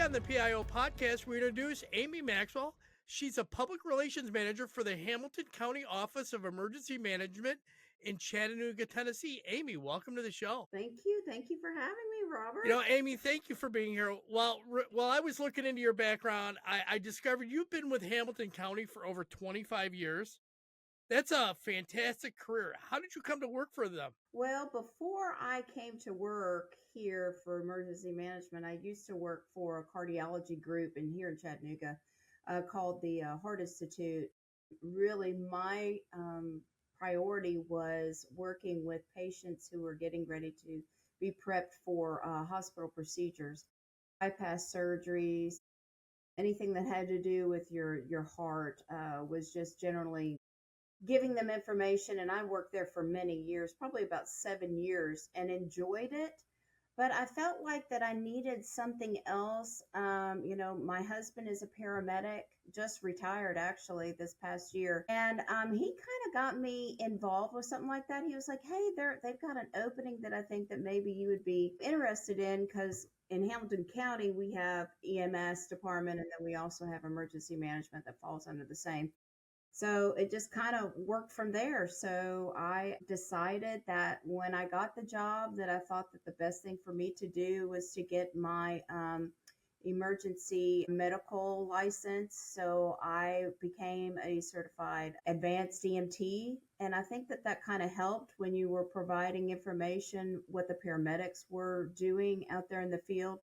on the PIO podcast, we introduce Amy Maxwell. She's a public relations manager for the Hamilton County Office of Emergency Management in Chattanooga, Tennessee. Amy, welcome to the show. Thank you. Thank you for having me, Robert. Amy, thank you for being here. While I was looking into your background, I discovered you've been with Hamilton County for over 25 years. That's a fantastic career. How did you come to work for them? Well, before I came to work here for emergency management, I used to work for a cardiology group here in Chattanooga called the Heart Institute. Really, my priority was working with patients who were getting ready to be prepped for hospital procedures, bypass surgeries, anything that had to do with your heart was just generally giving them information. And I worked there for many years, probably about 7 years, and enjoyed it. But I felt like that I needed something else. My husband is a paramedic, just retired actually this past year. And he kind of got me involved with something like that. He was like, hey, they've got an opening that I think that maybe you would be interested in, because in Hamilton County, we have EMS department, and then we also have emergency management that falls under the same. So it just kind of worked from there. So I decided that when I got the job, that I thought that the best thing for me to do was to get my emergency medical license. So I became a certified advanced EMT. And I think that that kind of helped when you were providing information, what the paramedics were doing out there in the field,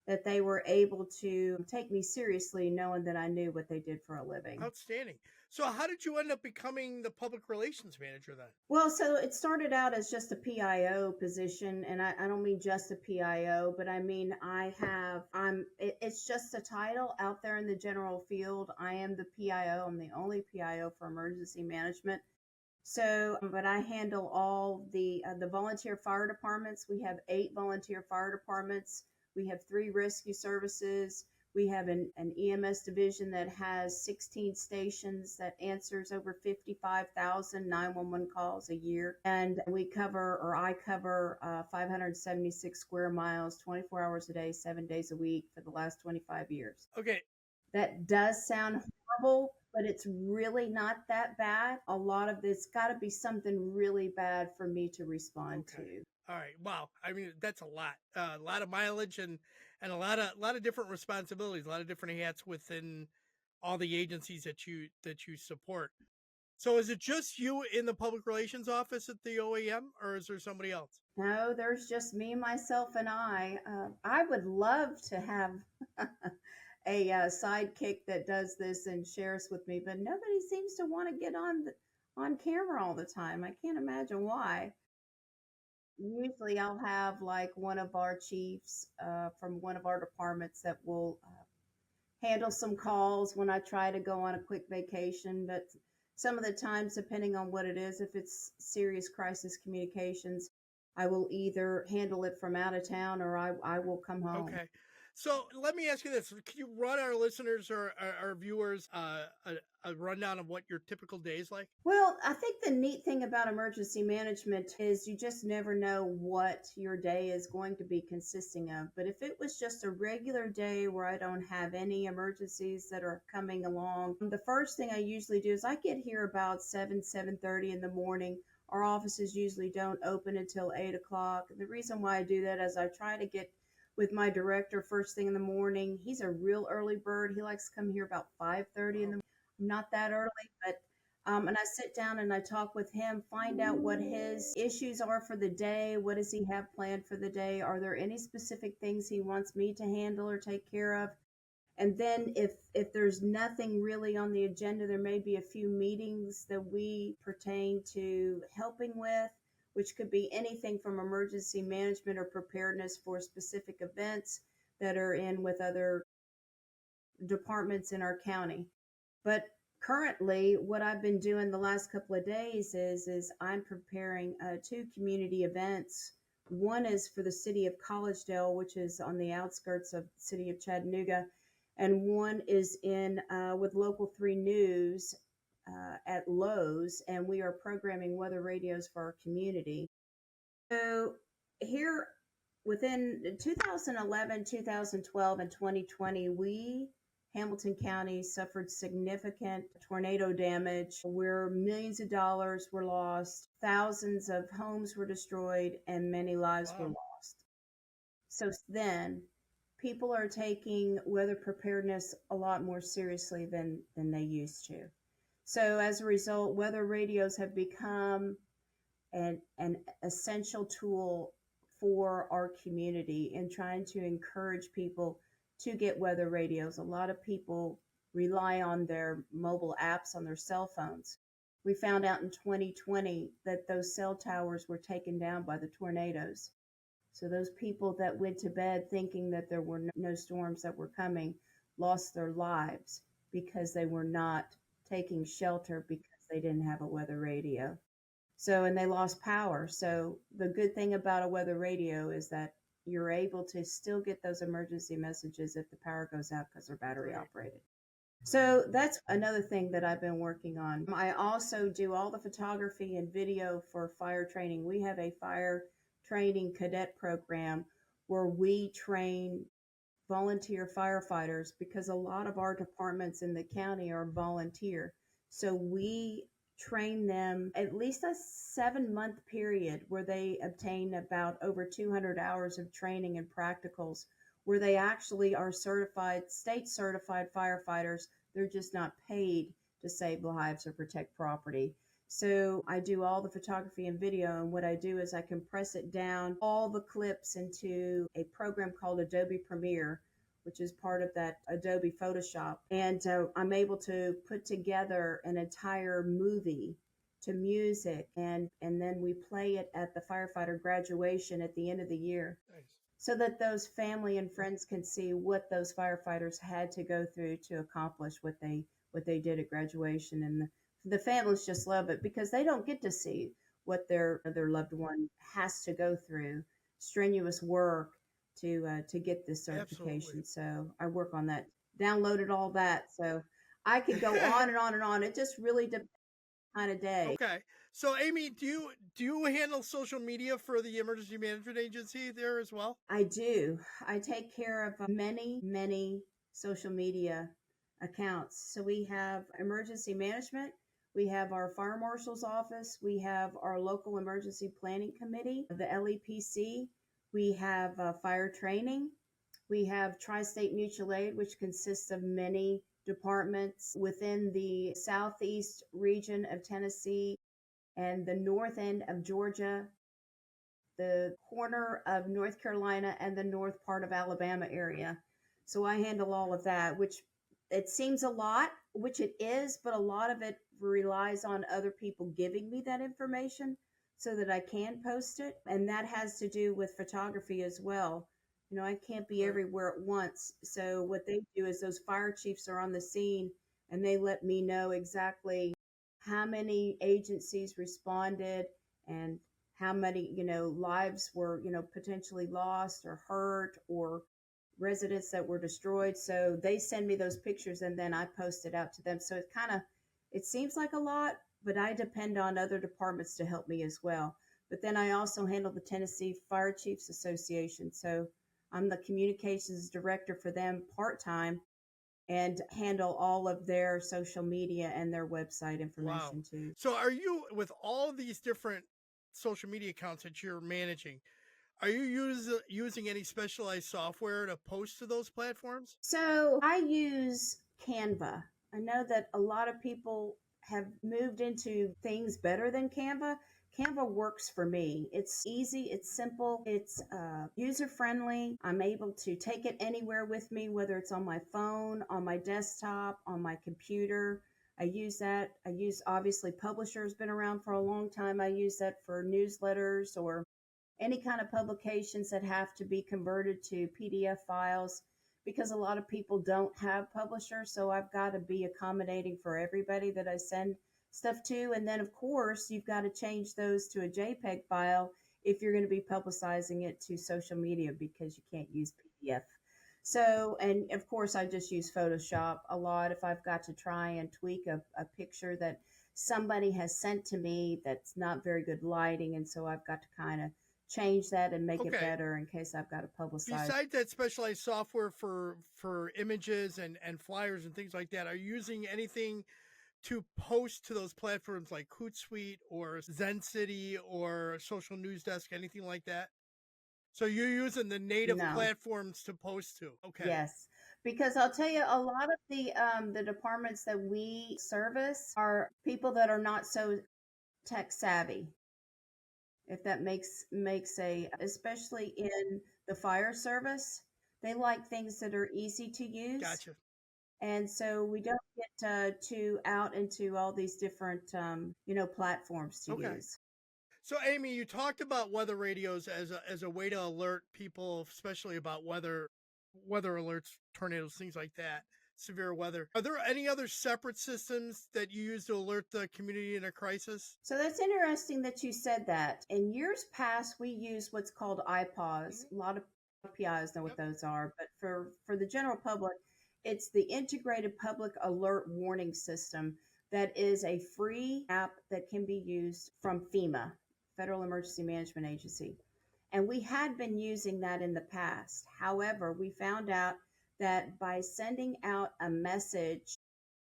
that they were able to take me seriously, knowing that I knew what they did for a living. Outstanding. So how did you end up becoming the public relations manager then? Well, so it started out as just a PIO position, and I don't mean just a PIO, but I mean it's just a title out there in the general field. I am the PIO. I'm the only PIO for emergency management. So, but I handle all the volunteer fire departments. We have 8 volunteer fire departments. We have 3 rescue services. We have an EMS division that has 16 stations that answers over 55,000 911 calls a year. And I cover 576 square miles, 24 hours a day, 7 days a week for the last 25 years. Okay. That does sound horrible, but it's really not that bad. A lot of this got to be something really bad for me to respond to. All right. Wow. I mean, that's a lot of mileage and a lot of different responsibilities, a lot of different hats within all the agencies that you support. So is it just you in the public relations office at the OEM, or is there somebody else? No, there's just me, myself, and I. I would love to have a sidekick that does this and shares with me, but nobody seems to want to get on camera all the time. I can't imagine why. Usually I'll have like one of our chiefs from one of our departments that will handle some calls when I try to go on a quick vacation. But some of the times, depending on what it is, if it's serious crisis communications, I will either handle it from out of town or I will come home. Okay. So let me ask you this. Can you run our listeners or our viewers a rundown of what your typical day is like? Well, I think the neat thing about emergency management is you just never know what your day is going to be consisting of. But if it was just a regular day where I don't have any emergencies that are coming along, the first thing I usually do is I get here about 7:30 in the morning. Our offices usually don't open until 8 o'clock. The reason why I do that is I try to get with my director first thing in the morning. He's a real early bird. He likes to come here about 5:30 in the morning. Not that early, but and I sit down and I talk with him, find out what his issues are for the day. What does he have planned for the day? Are there any specific things he wants me to handle or take care of? And then if there's nothing really on the agenda, there may be a few meetings that we pertain to helping with, which could be anything from emergency management or preparedness for specific events that are in with other departments in our county. But currently, what I've been doing the last couple of days is I'm preparing 2 community events. One is for the city of Collegedale, which is on the outskirts of the city of Chattanooga, and one is in with Local 3 News at Lowe's, and we are programming weather radios for our community. So here Within 2011, 2012, and 2020, Hamilton County, suffered significant tornado damage where millions of dollars were lost, thousands of homes were destroyed, and many lives were Wow. lost. So then people are taking weather preparedness a lot more seriously than they used to. So as a result, weather radios have become an essential tool for our community in trying to encourage people to get weather radios. A lot of people rely on their mobile apps on their cell phones. We found out in 2020 that those cell towers were taken down by the tornadoes. So those people that went to bed thinking that there were no storms that were coming lost their lives because they were not taking shelter because they didn't have a weather radio. So, and they lost power. So, the good thing about a weather radio is that you're able to still get those emergency messages if the power goes out because they're battery Great. operated. So, that's another thing that I've been working on. I also do all the photography and video for fire training. We have a fire training cadet program where we train volunteer firefighters because a lot of our departments in the county are volunteer. So we train them at least a 7-month period where they obtain about over 200 hours of training and practicals where they actually are certified, state certified firefighters. They're just not paid to save lives or protect property. So I do all the photography and video, and what I do is I compress it down, all the clips into a program called Adobe Premiere, which is part of that Adobe Photoshop. And I'm able to put together an entire movie to music, and then we play it at the firefighter graduation at the end of the year Nice. so that those family and friends can see what those firefighters had to go through to accomplish what they did at graduation. And the families just love it because they don't get to see what their loved one has to go through, strenuous work to get this Absolutely. certification. So I work on that, downloaded all that. So I could go on and on and on. It just really depends on kind of day. Okay. So Amy, do you handle social media for the emergency management agency there as well? I do. I take care of many social media accounts. So we have emergency management, we have our fire marshal's office, we have our local emergency planning committee, the LEPC, we have fire training, we have Tri-State Mutual Aid, which consists of many departments within the southeast region of Tennessee and the north end of Georgia, the corner of North Carolina, and the north part of Alabama area. So I handle all of that, which it seems a lot, which it is, but a lot of it relies on other people giving me that information so that I can post it. And that has to do with photography as well. You know, I can't be Right. everywhere at once. So what they do is those fire chiefs are on the scene and they let me know exactly how many agencies responded and how many, lives were, potentially lost or hurt or residents that were destroyed. So they send me those pictures and then I post it out to them. So it seems like a lot, but I depend on other departments to help me as well. But then I also handle the Tennessee Fire Chiefs Association. So I'm the communications director for them part-time and handle all of their social media and their website Wow. information too. So are you, with all these different social media accounts that you're managing, are you using any specialized software to post to those platforms? So I use Canva. I know that a lot of people have moved into things better than Canva. Canva works for me. It's easy, it's simple, it's user friendly. I'm able to take it anywhere with me, whether it's on my phone, on my desktop, on my computer. I use that. I use, obviously, Publisher has been around for a long time. I use that for newsletters or any kind of publications that have to be converted to PDF files because a lot of people don't have Publisher. So I've got to be accommodating for everybody that I send stuff to. And then, of course, you've got to change those to a JPEG file if you're going to be publicizing it to social media because you can't use PDF. So, and of course, I just use Photoshop a lot if I've got to try and tweak a picture that somebody has sent to me that's not very good lighting. And so I've got to kind of change that and make it Okay. better in case I've got to publicize. Besides that specialized software for images and flyers and things like that, are you using anything to post to those platforms like Hootsuite or Zen City or Social News Desk, anything like that? So you're using the native No. platforms to post to. Okay. Yes, because I'll tell you, a lot of the departments that we service are people that are not so tech savvy. If that makes a, especially in the fire service, they like things that are easy to use, Gotcha. and so we don't get too out into all these different platforms to Okay. use. So Amy, you talked about weather radios as a way to alert people, especially about weather alerts, tornadoes, things like that, severe weather. Are there any other separate systems that you use to alert the community in a crisis? So that's interesting that you said that. In years past, we used what's called iPaws. Mhm. A lot of PIOs know what Yep. those are, but for the general public, it's the Integrated Public Alert Warning System. That is a free app that can be used from FEMA, Federal Emergency Management Agency. And we had been using that in the past. However, we found out that by sending out a message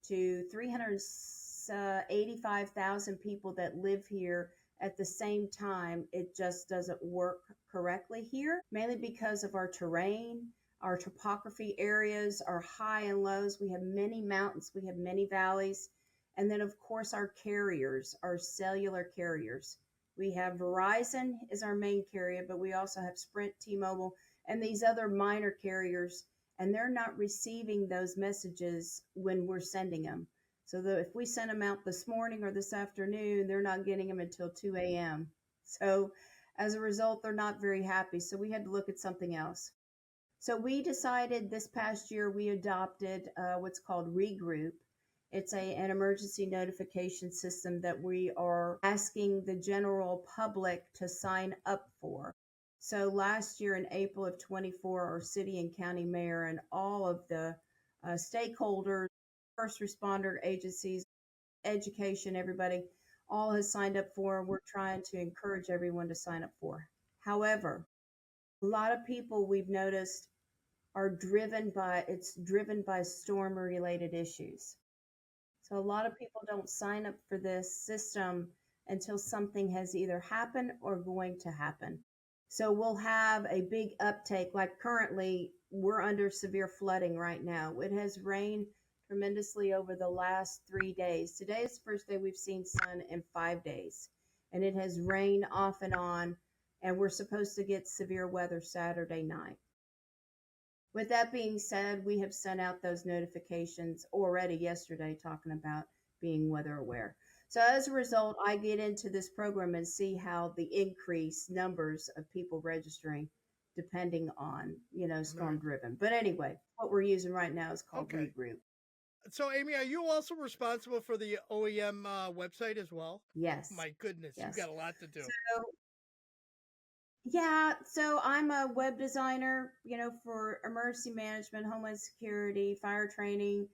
to 385,000 people that live here at the same time, it just doesn't work correctly here, mainly because of our terrain, our topography areas, our high and lows. We have many mountains, we have many valleys, and then, of course, our carriers, our cellular carriers. We have Verizon is our main carrier, but we also have Sprint, T-Mobile, and these other minor carriers, and they're not receiving those messages when we're sending them. So if we send them out this morning or this afternoon, they're not getting them until 2 a.m. So as a result, they're not very happy. So we had to look at something else. So we decided this past year we adopted what's called Regroup. It's an emergency notification system that we are asking the general public to sign up for. So last year in April of 24, our city and county mayor and all of the stakeholders, first responder agencies, education, everybody, all has signed up for. We're trying to encourage everyone to sign up for. However, a lot of people we've noticed are driven by storm related issues. So a lot of people don't sign up for this system until something has either happened or going to happen. So we'll have a big uptake. Like currently, we're under severe flooding right now. It has rained tremendously over the last 3 days. Today is the first day we've seen sun in 5 days. And it has rained off and on. And we're supposed to get severe weather Saturday night. With that being said, we have sent out those notifications already yesterday talking about being weather aware. So as a result, I get into this program and see how the increased numbers of people registering depending on, storm driven. But anyway, what we're using right now is called Okay. Regroup. So Amy, are you also responsible for the OEM website as well? Yes. My goodness, you've Yes. got a lot to do. So yeah, so I'm a web designer, for emergency management, homeland security, fire training,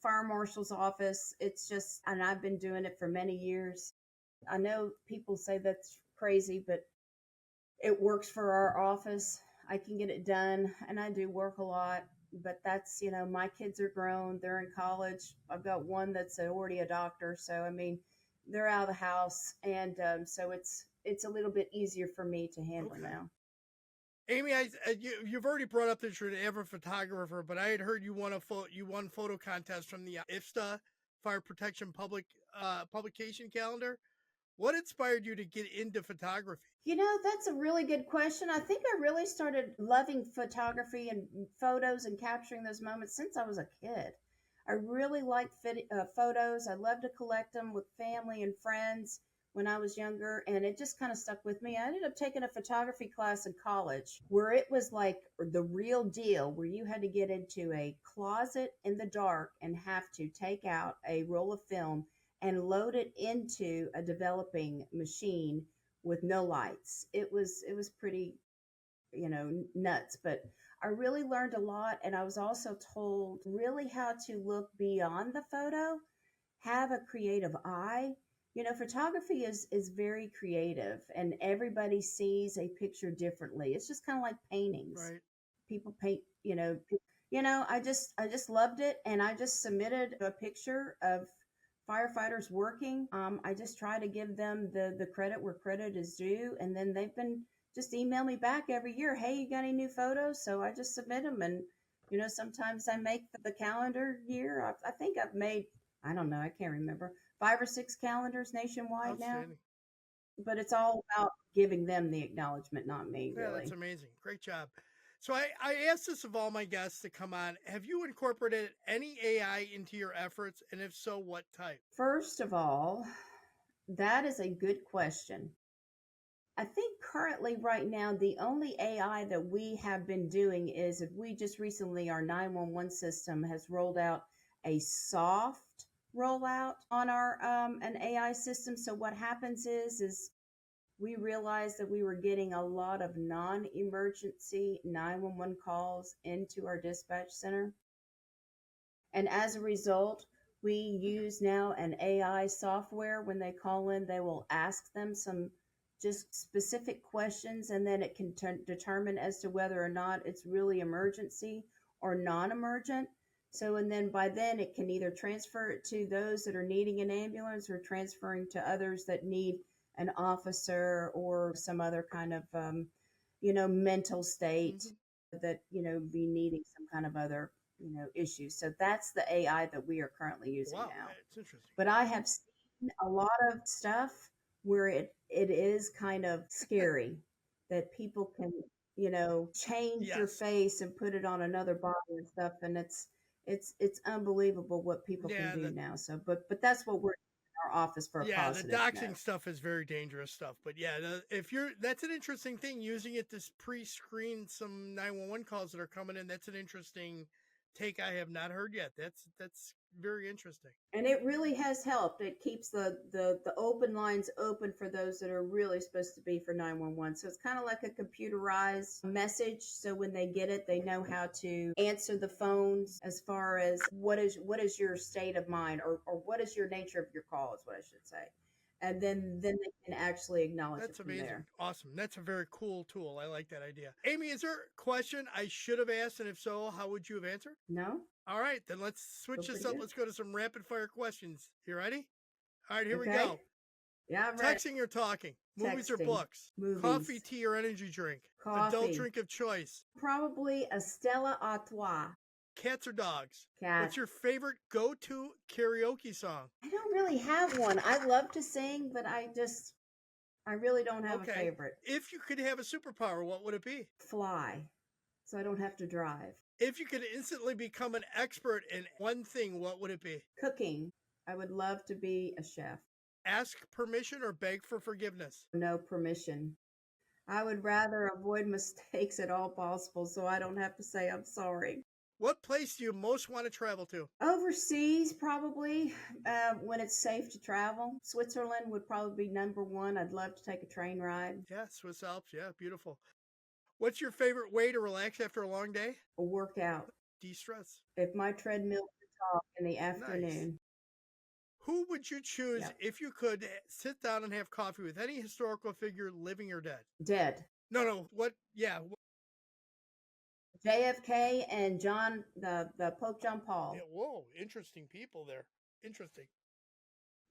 fire marshal's office. It's just, and I've been doing it for many years. I know people say that's crazy, but it works for our office. I can get it done, and I do work a lot. But that's, my kids are grown. They're in college. I've got one that's already a doctor. So, I mean, they're out of the house. And so it's a little bit easier for me to handle now. Amy, you've already brought up that you're an avid photographer, but I had heard you won photo contest from the IFSTA Fire Protection publication calendar. What inspired you to get into photography? That's a really good question. I think I really started loving photography and photos and capturing those moments since I was a kid. I really liked photos. I love to collect them with family and friends when I was younger, and it just kind of stuck with me. I ended up taking a photography class in college where it was like the real deal, where you had to get into a closet in the dark and have to take out a roll of film and load it into a developing machine with no lights. It was pretty, nuts, but I really learned a lot, and I was also told really how to look beyond the photo, have a creative eye, Photography is very creative, and everybody sees a picture differently. It's just kind of like paintings. Right. People paint, I just loved it, and I just submitted a picture of firefighters working. I just try to give them the credit where credit is due, and then they've been just email me back every year. Hey, you got any new photos? So I just submit them, and sometimes I make the calendar year. I think I've made, I don't know, I can't remember, 5 or 6 calendars nationwide now. Outstanding. But it's all about giving them the acknowledgement, not me, Yeah, that's really. amazing. Great job. So I asked this of all my guests to come on. Have you incorporated any AI into your efforts? And if so, what type? First of all, that is a good question. I think currently, right now, the only AI that we have been doing is, if we just recently, our 911 system has rolled out a soft rollout on our an AI system. So what happens is we realized that we were getting a lot of non-emergency 911 calls into our dispatch center. And as a result, we use now an AI software. When they call in, they will ask them some just specific questions, and then it can determine as to whether or not it's really emergency or non-emergent. So, and then by then it can either transfer it to those that are needing an ambulance, or transferring to others that need an officer or some other kind of, mental state, Hmm. that, be needing some kind of other, issues. So that's the AI that we are currently using Wow, now. it's interesting. But I have seen a lot of stuff where it is kind of scary that people can, change your Yes. face and put it on another body and stuff, and it's unbelievable what people can Yeah, do now. So, but that's what we're in our office for a the positive doxing note. stuff is very dangerous stuff. But yeah, if you're, that's an interesting thing, using it to pre-screen some 911 calls that are coming in. That's an interesting take I have not heard yet. That's very interesting. And it really has helped. It keeps the open lines open for those that are really supposed to be for 911. So it's kind of like a computerized message. So when they get it, they know how to answer the phones, as far as what is your state of mind, or what is your nature of your call, is what I should say. And then they can actually acknowledge it That's from amazing. there. Awesome. That's a very cool tool. I like that idea. Amy, is there a question I should have asked? And if so, how would you have answered? No? All right, then let's Feel switch this pretty up. good. Let's go to some rapid fire questions. You ready? All right, here we Okay. go. Yeah, I'm ready. Texting or talking? Movies or Texting. books? Coffee, Movies. tea, or energy drink? Adult Coffee. drink of choice? Probably a Stella Artois. Cats or dogs? What's Cat. your favorite go-to karaoke song? I don't really have one. I love to sing, but I really don't have a Okay. favorite. If you could have a superpower, what would it be? Fly, so I don't have to drive. If you could instantly become an expert in one thing, what would it be? Cooking. I would love to be a chef. Ask permission or beg for forgiveness? No permission. I would rather avoid mistakes at all possible, so I don't have to say I'm sorry. What place do you most want to travel to? Overseas, probably, when it's safe to travel. Switzerland would probably be number one. I'd love to take a train ride. Yeah, Swiss Alps. Yeah, beautiful. What's your favorite way to relax after a long day? A workout. De-stress. If my treadmill could talk in the Nice. afternoon. Who would you choose Yeah. if you could sit down and have coffee with any historical figure, living or dead? Dead. No. What? Yeah. JFK and the Pope John Paul. Yeah. Whoa. Interesting people there. Interesting.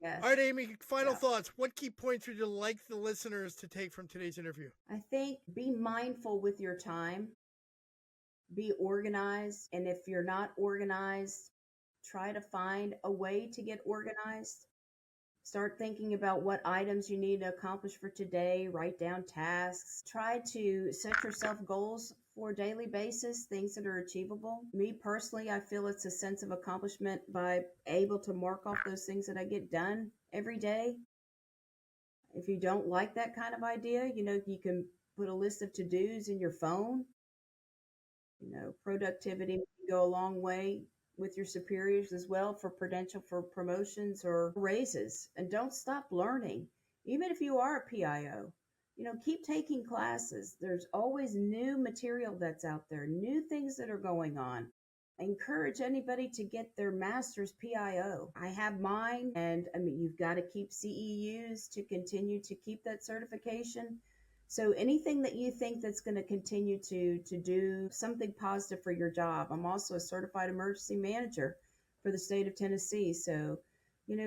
Yes. All right, Amy. Final Yeah. thoughts. What key points would you like the listeners to take from today's interview? I think be mindful with your time, be organized. And if you're not organized, try to find a way to get organized. Start thinking about what items you need to accomplish for today. Write down tasks. Try to set yourself goals for a daily basis, things that are achievable. Me personally, I feel it's a sense of accomplishment by able to mark off those things that I get done every day. If you don't like that kind of idea, you can put a list of to-dos in your phone. Productivity can go a long way with your superiors as well, for potential for promotions or raises. And don't stop learning. Even if you are a PIO, keep taking classes. There's always new material that's out there, new things that are going on. encourage anybody to get their master's PIO. I have mine, and I mean, you've got to keep CEUs to continue to keep that certification. So anything that you think that's going to continue to do something positive for your job. I'm also a certified emergency manager for the state of Tennessee. So,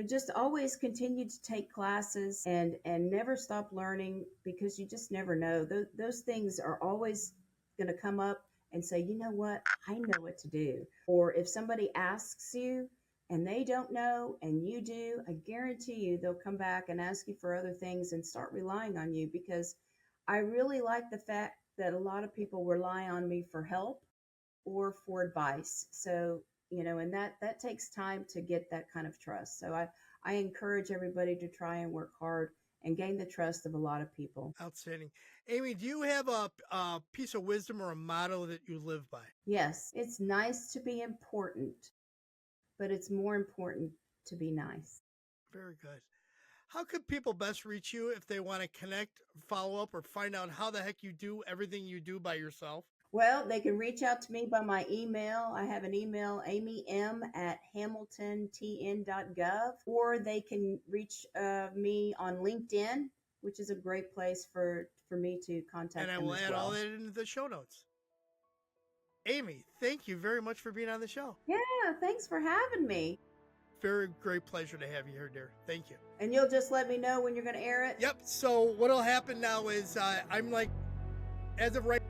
just always continue to take classes and never stop learning, because you just never know. Those things are always going to come up and say, you know what, I know what to do. Or if somebody asks you and they don't know and you do, I guarantee you they'll come back and ask you for other things and start relying on you, because I really like the fact that a lot of people rely on me for help or for advice. So, and that takes time to get that kind of trust. So I encourage everybody to try and work hard and gain the trust of a lot of people. Outstanding. Amy, do you have a piece of wisdom or a motto that you live by? Yes, it's nice to be important, but it's more important to be nice. Very good. How could people best reach you if they want to connect, follow up, or find out how the heck you do everything you do by yourself? Well, they can reach out to me by my email. I have an email, amym@hamiltontn.gov, or they can reach me on LinkedIn, which is a great place for me to contact And I them will as add all well. that into the show notes. Amy, thank you very much for being on the show. Yeah, thanks for having me. Very great pleasure to have you here, dear. Thank you. And you'll just let me know when you're going to air it? Yep. So what'll happen now is I'm like, as of right